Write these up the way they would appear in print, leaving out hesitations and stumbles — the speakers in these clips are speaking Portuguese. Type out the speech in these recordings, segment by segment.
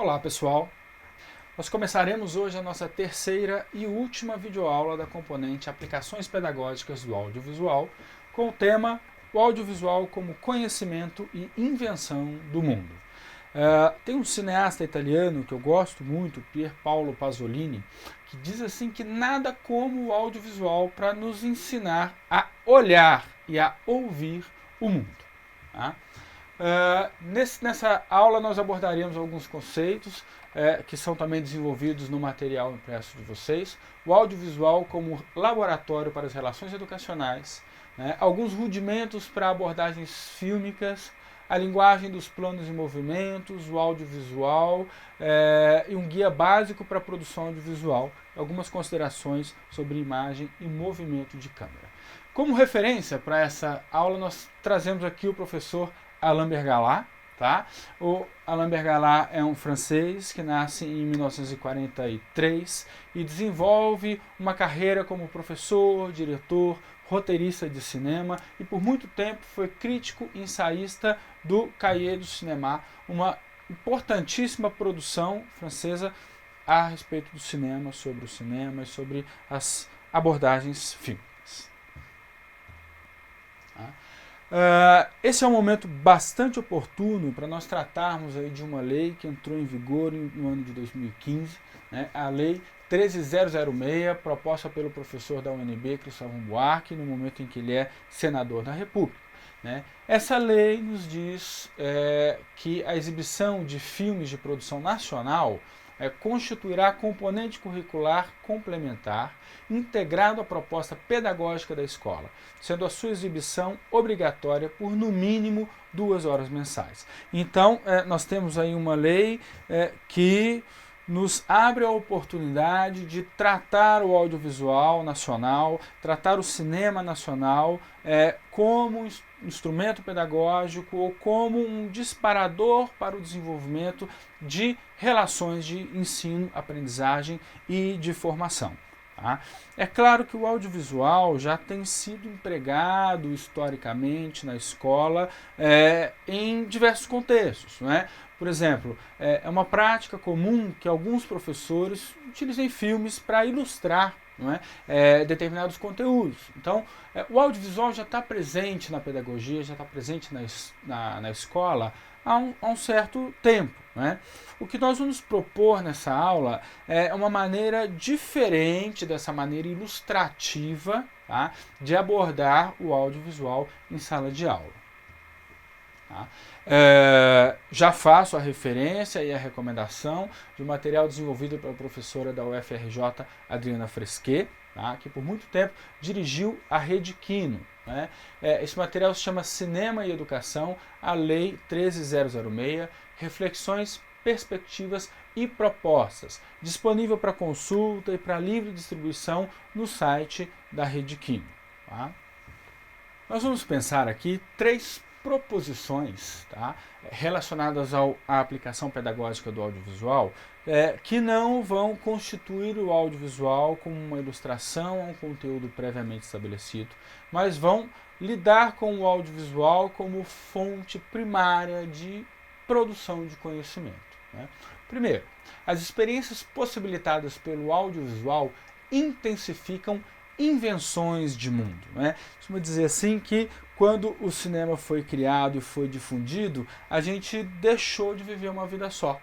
Olá pessoal, nós começaremos hoje a nossa terceira e última videoaula da componente Aplicações Pedagógicas do Audiovisual, com o tema o audiovisual como conhecimento e invenção do mundo. Tem um cineasta italiano que eu gosto muito, Pier Paolo Pasolini, que diz assim que nada como o audiovisual para nos ensinar a olhar e a ouvir o mundo. Tá? Nessa aula nós abordaremos alguns conceitos que são também desenvolvidos no material impresso de vocês, o audiovisual como laboratório para as relações educacionais, alguns rudimentos para abordagens fílmicas, a linguagem dos planos e movimentos, o audiovisual e um guia básico para a produção audiovisual, algumas considerações sobre imagem e movimento de câmera. Como referência para essa aula nós trazemos aqui o professor Alain Bergalat. Tá? O Alain Bergalat é um francês que nasce em 1943 e desenvolve uma carreira como professor, diretor, roteirista de cinema e por muito tempo foi crítico e ensaísta do Cahiers du Cinéma, uma importantíssima produção francesa a respeito do cinema, sobre o cinema e sobre as abordagens fílmicas. Tá? Esse é um momento bastante oportuno para nós tratarmos aí de uma lei que entrou em vigor no ano de 2015, a Lei 13006, proposta pelo professor da UNB, Cristóvão Buarque, no momento em que ele é senador da República. Essa lei nos diz que a exibição de filmes de produção nacional constituirá componente curricular complementar integrado à proposta pedagógica da escola, sendo a sua exibição obrigatória por no mínimo 2 horas mensais. Então, nós temos aí uma lei que nos abre a oportunidade de tratar o audiovisual nacional, tratar o cinema nacional como instrumento pedagógico ou como um disparador para o desenvolvimento de relações de ensino, aprendizagem e de formação. Tá? É claro que o audiovisual já tem sido empregado historicamente na escola em diversos contextos. Por exemplo, é uma prática comum que alguns professores utilizem filmes para ilustrar determinados conteúdos. Então, o audiovisual já está presente na pedagogia, já está presente na escola há um certo tempo. O que nós vamos propor nessa aula é uma maneira diferente dessa maneira ilustrativa, tá, de abordar o audiovisual em sala de aula. Tá? Já faço a referência e a recomendação de um material desenvolvido pela professora da UFRJ, Adriana Fresquet, tá? Que por muito tempo dirigiu a Rede Quino. Esse material se chama Cinema e Educação, a Lei 13006, Reflexões, Perspectivas e Propostas, disponível para consulta e para livre distribuição no site da Rede Quino. Tá? Nós vamos pensar aqui 3 proposições, tá, relacionadas à aplicação pedagógica do audiovisual, que não vão constituir o audiovisual como uma ilustração a um conteúdo previamente estabelecido, mas vão lidar com o audiovisual como fonte primária de produção de conhecimento. Primeiro, as experiências possibilitadas pelo audiovisual intensificam invenções de mundo. Costuma dizer assim que quando o cinema foi criado e foi difundido, a gente deixou de viver uma vida só.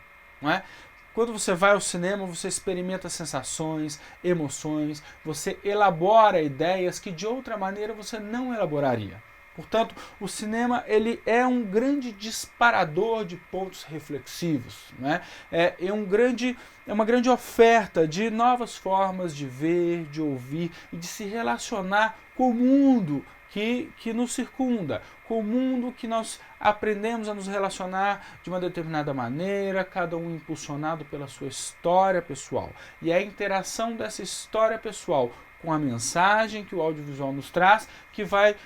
Quando você vai ao cinema, você experimenta sensações, emoções, você elabora ideias que de outra maneira você não elaboraria. Portanto, o cinema ele é um grande disparador de pontos reflexivos. É uma grande oferta de novas formas de ver, de ouvir e de se relacionar com o mundo que nos circunda, com o mundo que nós aprendemos a nos relacionar de uma determinada maneira, cada um impulsionado pela sua história pessoal. E é a interação dessa história pessoal com a mensagem que o audiovisual nos traz, que vai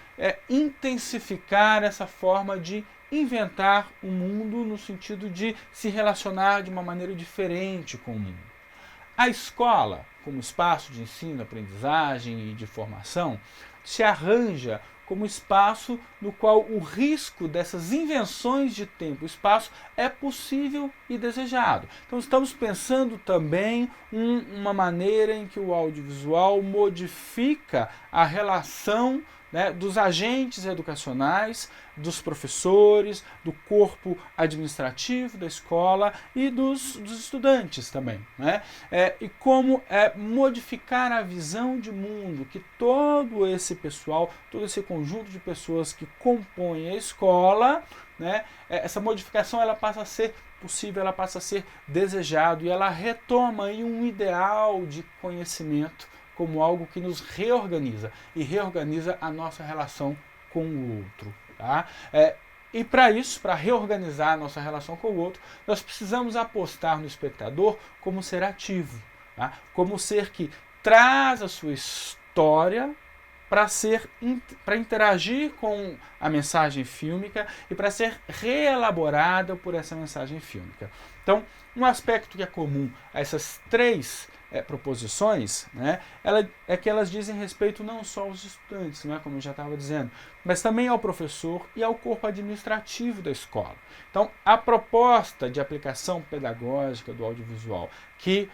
intensificar essa forma de inventar o mundo no sentido de se relacionar de uma maneira diferente com o mundo. A escola, como espaço de ensino, aprendizagem e de formação, se arranja como espaço no qual o risco dessas invenções de tempo e espaço é possível e desejado. Então estamos pensando também uma maneira em que o audiovisual modifica a relação, né, dos agentes educacionais, dos professores, do corpo administrativo da escola e dos estudantes também, né? E como modificar a visão de mundo que todo esse pessoal, todo esse conjunto de pessoas que compõem a escola, né, essa modificação ela passa a ser possível, ela passa a ser desejado e ela retoma aí um ideal de conhecimento como algo que nos reorganiza e reorganiza a nossa relação com o outro. Tá? E para isso, para reorganizar a nossa relação com o outro, nós precisamos apostar no espectador como ser ativo, tá? Como ser que traz a sua história para interagir com a mensagem fílmica e para ser reelaborada por essa mensagem fílmica. Então, um aspecto que é comum a essas três proposições, né, é que elas dizem respeito não só aos estudantes, né, como eu já estava dizendo, mas também ao professor e ao corpo administrativo da escola. Então, a proposta de aplicação pedagógica do audiovisual que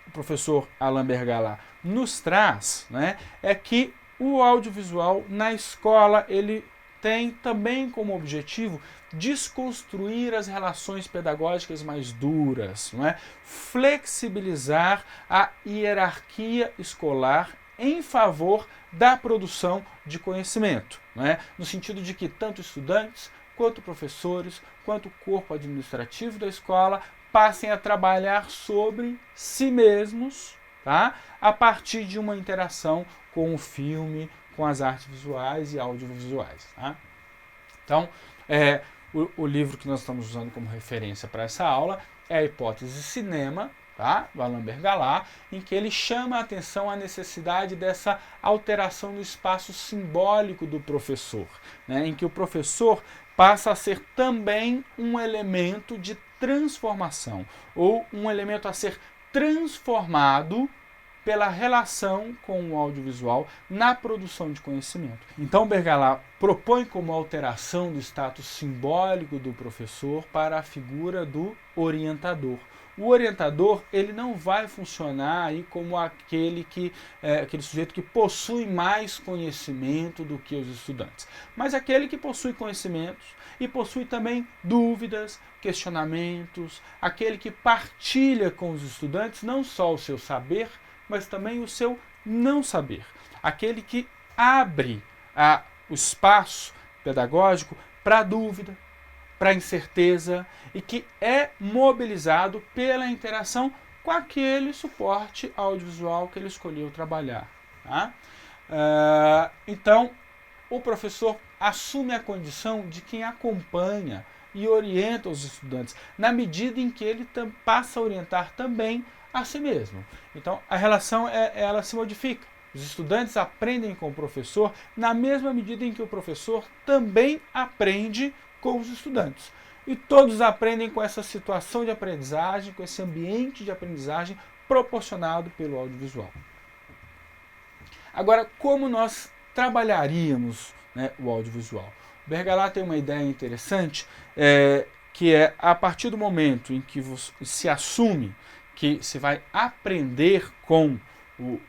o professor Alain Bergalat nos traz, né, é que o audiovisual na escola ele tem também como objetivo desconstruir as relações pedagógicas mais duras, não é? Flexibilizar a hierarquia escolar em favor da produção de conhecimento, não é? No sentido de que tanto estudantes, quanto professores, quanto o corpo administrativo da escola passem a trabalhar sobre si mesmos, tá? A partir de uma interação com o filme, com as artes visuais e audiovisuais. Tá? Então, o livro que nós estamos usando como referência para essa aula é a Hipótese Cinema, tá? Do Alain Bergalat, em que ele chama a atenção à necessidade dessa alteração no espaço simbólico do professor, né? Em que o professor passa a ser também um elemento de transformação, ou um elemento a ser transformado pela relação com o audiovisual na produção de conhecimento. Então, Bergalat propõe como alteração do status simbólico do professor para a figura do orientador. O orientador ele não vai funcionar aí como aquele sujeito que possui mais conhecimento do que os estudantes, mas aquele que possui conhecimentos e possui também dúvidas, questionamentos, aquele que partilha com os estudantes não só o seu saber, mas também o seu não saber. Aquele que abre o espaço pedagógico para a dúvida, para a incerteza e que é mobilizado pela interação com aquele suporte audiovisual que ele escolheu trabalhar. Tá? Então, o professor assume a condição de quem acompanha e orienta os estudantes, na medida em que ele passa a orientar também a si mesmo. Então, a relação ela se modifica. Os estudantes aprendem com o professor na mesma medida em que o professor também aprende com os estudantes. E todos aprendem com essa situação de aprendizagem, com esse ambiente de aprendizagem proporcionado pelo audiovisual. Agora, como nós trabalharíamos, né, o audiovisual? O Bergalat tem uma ideia interessante, que é a partir do momento em que se assume que se vai aprender com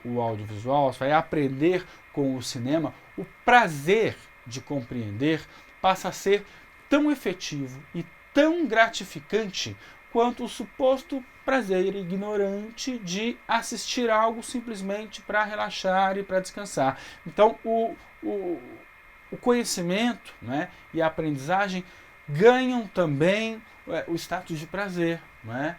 o audiovisual, se vai aprender com o cinema, o prazer de compreender passa a ser tão efetivo e tão gratificante quanto o suposto prazer ignorante de assistir algo simplesmente para relaxar e para descansar. Então, o conhecimento, né, e a aprendizagem ganham também o status de prazer. Né?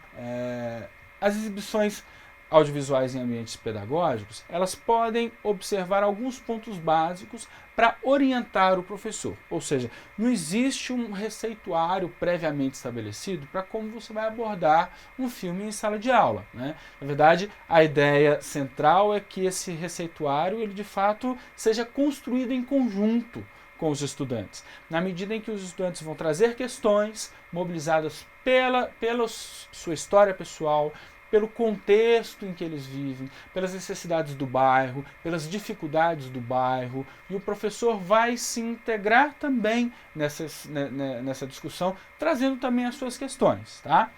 As exibições audiovisuais em ambientes pedagógicos, elas podem observar alguns pontos básicos para orientar o professor. Ou seja, não existe um receituário previamente estabelecido para como você vai abordar um filme em sala de aula. Né? Na verdade, a ideia central é que esse receituário, ele de fato, seja construído em conjunto com os estudantes, na medida em que os estudantes vão trazer questões mobilizadas pela sua história pessoal, pelo contexto em que eles vivem, pelas necessidades do bairro, pelas dificuldades do bairro, e o professor vai se integrar também nessa discussão, trazendo também as suas questões, tá?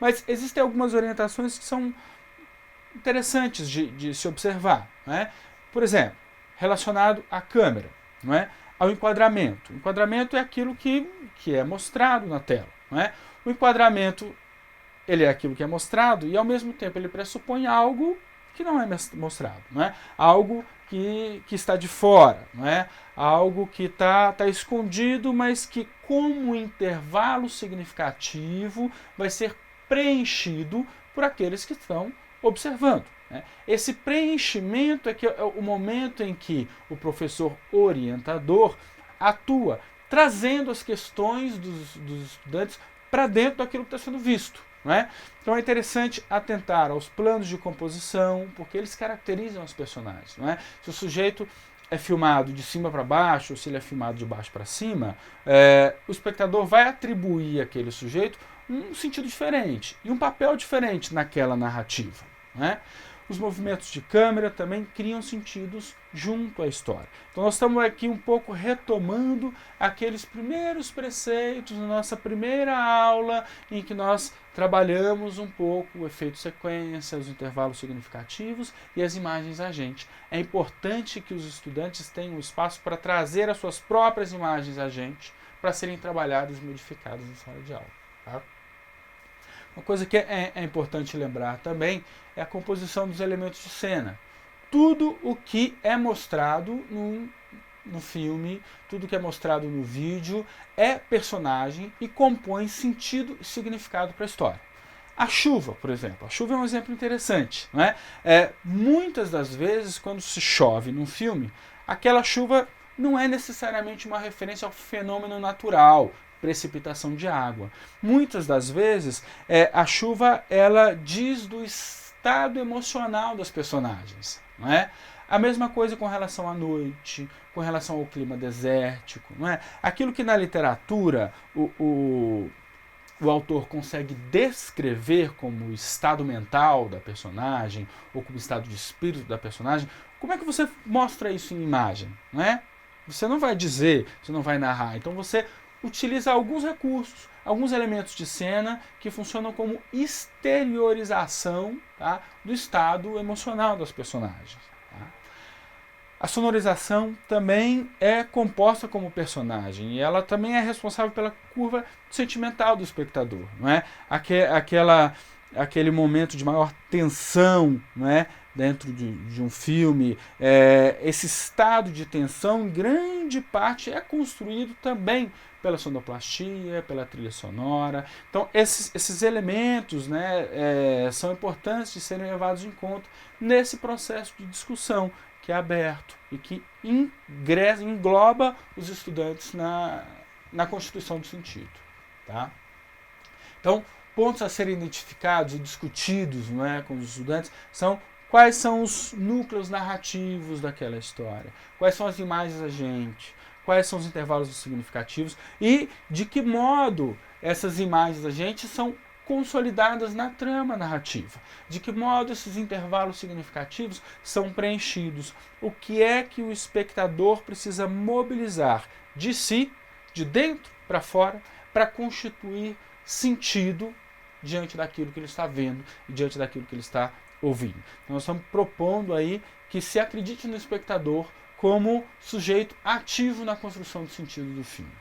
Mas existem algumas orientações que são interessantes de se observar, né? Por exemplo, relacionado à câmera, não é? Ao enquadramento. O enquadramento é aquilo que é mostrado na tela, não é? O enquadramento, ele é aquilo que é mostrado e, ao mesmo tempo, ele pressupõe algo que não é mostrado, não é? Algo que está de fora, não é? Algo que está escondido, mas que, como intervalo significativo, vai ser preenchido por aqueles que estão observando. Esse preenchimento é o momento em que o professor orientador atua, trazendo as questões dos estudantes para dentro daquilo que está sendo visto. Não é? Então é interessante atentar aos planos de composição, porque eles caracterizam os personagens. Não é? Se o sujeito é filmado de cima para baixo, ou se ele é filmado de baixo para cima, o espectador vai atribuir àquele sujeito um sentido diferente e um papel diferente naquela narrativa. Não é? Os movimentos de câmera também criam sentidos junto à história. Então nós estamos aqui um pouco retomando aqueles primeiros preceitos na nossa primeira aula, em que nós trabalhamos um pouco o efeito sequência, os intervalos significativos e as imagens agente. É importante que os estudantes tenham espaço para trazer as suas próprias imagens agente para serem trabalhadas e modificadas em sala de aula. Tá? Uma coisa que é importante lembrar também é a composição dos elementos de cena. Tudo o que é mostrado no filme, tudo que é mostrado no vídeo é personagem e compõe sentido e significado para a história. A chuva, por exemplo. A chuva é um exemplo interessante. Não é? Muitas das vezes, quando se chove num filme, aquela chuva não é necessariamente uma referência ao fenômeno natural, precipitação de água. Muitas das vezes, a chuva ela diz do estado emocional das personagens. Não é? A mesma coisa com relação à noite, com relação ao clima desértico. Não é? Aquilo que na literatura o autor consegue descrever como o estado mental da personagem, ou como estado de espírito da personagem, como é que você mostra isso em imagem? Não é? Você não vai dizer, você não vai narrar. Então você utiliza alguns recursos, alguns elementos de cena que funcionam como exteriorização, tá, do estado emocional das personagens. Tá? A sonorização também é composta como personagem e ela também é responsável pela curva sentimental do espectador. Não é? Aquele momento de maior tensão, não é? Dentro de um filme, esse estado de tensão, em grande parte, é construído também pela sonoplastia, pela trilha sonora. Então, esses elementos, né, são importantes de serem levados em conta nesse processo de discussão, que é aberto e que engloba os estudantes na constituição do sentido. Tá? Então, pontos a serem identificados e discutidos, não é, com os estudantes são quais são os núcleos narrativos daquela história, quais são as imagens agente, quais são os intervalos significativos e de que modo essas imagens agentes são consolidadas na trama narrativa, de que modo esses intervalos significativos são preenchidos, o que é que o espectador precisa mobilizar de si, de dentro para fora, para constituir sentido diante daquilo que ele está vendo e diante daquilo que ele está ouvindo. Então, nós estamos propondo aí que se acredite no espectador como sujeito ativo na construção do sentido do filme.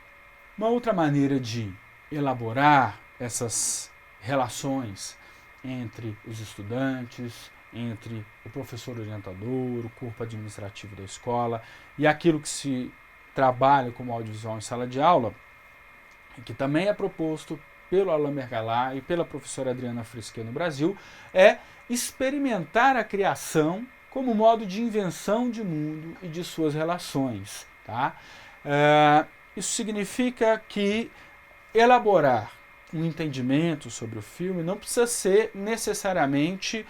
Uma outra maneira de elaborar essas relações entre os estudantes, entre o professor orientador, o corpo administrativo da escola e aquilo que se trabalha como audiovisual em sala de aula, que também é proposto pelo Alain Mergalat e pela professora Adriana Frisquet no Brasil, é experimentar a criação como modo de invenção de mundo e de suas relações. Tá? Isso significa que elaborar um entendimento sobre o filme não precisa ser necessariamente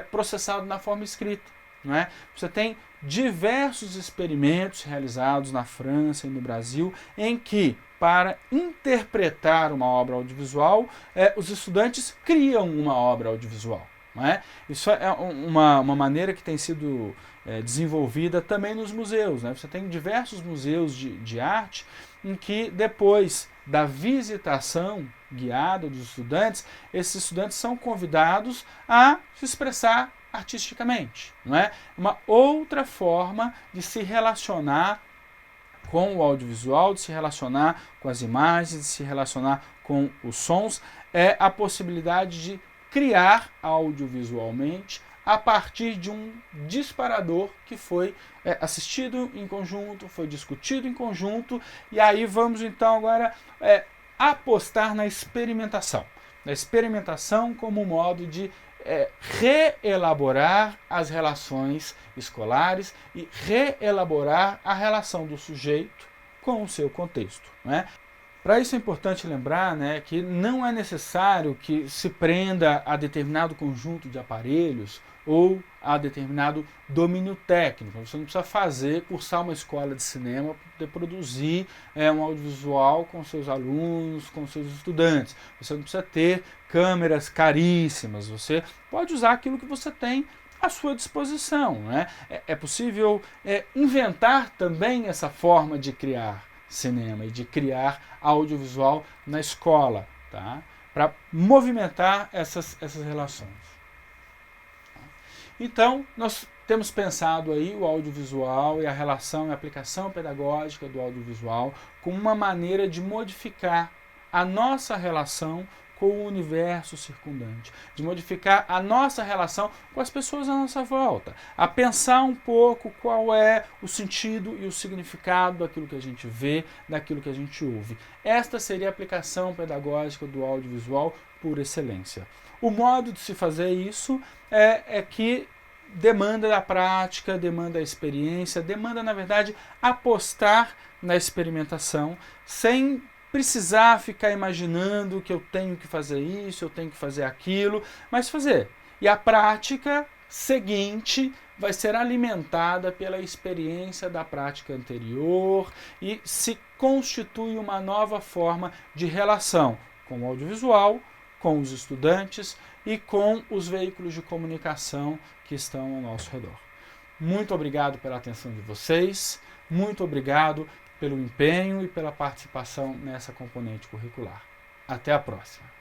processado na forma escrita. Não é? Você tem diversos experimentos realizados na França e no Brasil em que, para interpretar uma obra audiovisual, os estudantes criam uma obra audiovisual. não é? Isso é uma maneira que tem sido desenvolvida também nos museus, né? Você tem diversos museus de arte em que depois da visitação guiada dos estudantes, esses estudantes são convidados a se expressar artisticamente, não é? Uma outra forma de se relacionar com o audiovisual, de se relacionar com as imagens, de se relacionar com os sons, é a possibilidade de criar audiovisualmente a partir de um disparador que foi assistido em conjunto, foi discutido em conjunto, e aí vamos então agora apostar na experimentação. Na experimentação como modo de reelaborar as relações escolares e reelaborar a relação do sujeito com o seu contexto, né? Para isso é importante lembrar, né, que não é necessário que se prenda a determinado conjunto de aparelhos ou a determinado domínio técnico. Você não precisa cursar uma escola de cinema para poder produzir um audiovisual com seus alunos, com seus estudantes. Você não precisa ter câmeras caríssimas. Você pode usar aquilo que você tem à sua disposição, né? É possível inventar também essa forma de criar cinema e de criar audiovisual na escola, tá? Para movimentar essas relações. Então, nós temos pensado aí o audiovisual e a relação e a aplicação pedagógica do audiovisual como uma maneira de modificar a nossa relação com o universo circundante, de modificar a nossa relação com as pessoas à nossa volta, a pensar um pouco qual é o sentido e o significado daquilo que a gente vê, daquilo que a gente ouve. Esta seria a aplicação pedagógica do audiovisual por excelência. O modo de se fazer isso é que demanda da prática, demanda da experiência, demanda, na verdade, apostar na experimentação, sem precisar ficar imaginando que eu tenho que fazer isso, eu tenho que fazer aquilo, mas fazer. E a prática seguinte vai ser alimentada pela experiência da prática anterior e se constitui uma nova forma de relação com o audiovisual, com os estudantes e com os veículos de comunicação que estão ao nosso redor. Muito obrigado pela atenção de vocês, muito obrigado pelo empenho e pela participação nessa componente curricular. Até a próxima!